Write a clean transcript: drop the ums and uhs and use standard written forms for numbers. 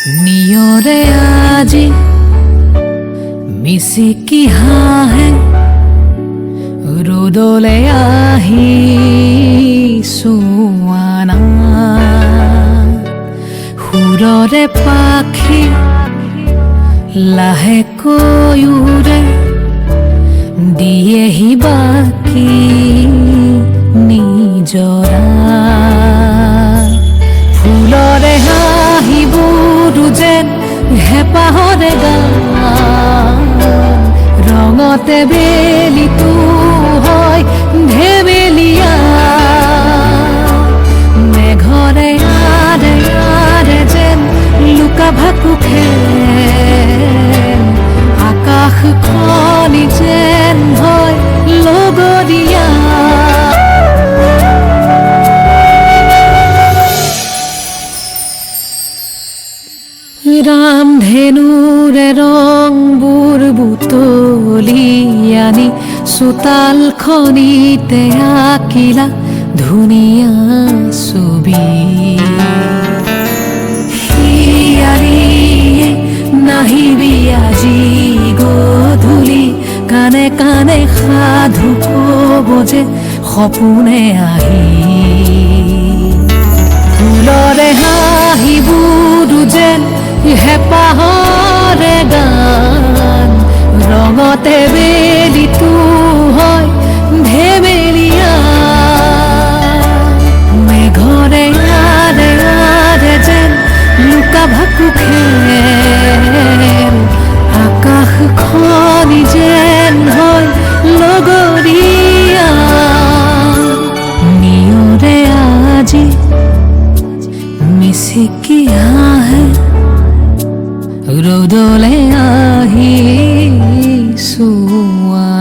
নিয়ৰে আজি মিচিকি হাঁহে ৰ'দলে আহি চোৱানা সুৰৰে পাখি লাহেকৈ উৰে দিয়েহি বাকি নিজৰা ফুলৰে হাঁহিবোৰ যেন হেঁপাহৰে গান ৰঙতে বেলিটো হয় ধেমেলীয়া মেঘৰে আৰে আৰে যেন লুকা ভাকু খেল আকাশখনি যেন হয় লগৰীয়া ৰামধেনুৰে ৰংবোৰ বুটলি আনি চোতালখনিতে আঁকিলা ধুনীয়া ছবি হিয়াৰিয়ে নাহিবি আজি গধূলি কানে কানে সাধু ক'ব যে সপোনে আহি ফুলৰে হাঁহিবোৰ যেন হেঁপাহৰে গান ৰঙতে বেলিটো হয় ধেমেলীয়া মেঘৰে আৰে আৰে যেন লুকা ভাকু খেল আকাশখনি যেন হয় লগৰীয়া নিয়ৰে আজি মিচিকি হাঁহে ৰ'দলে আহি চোৱা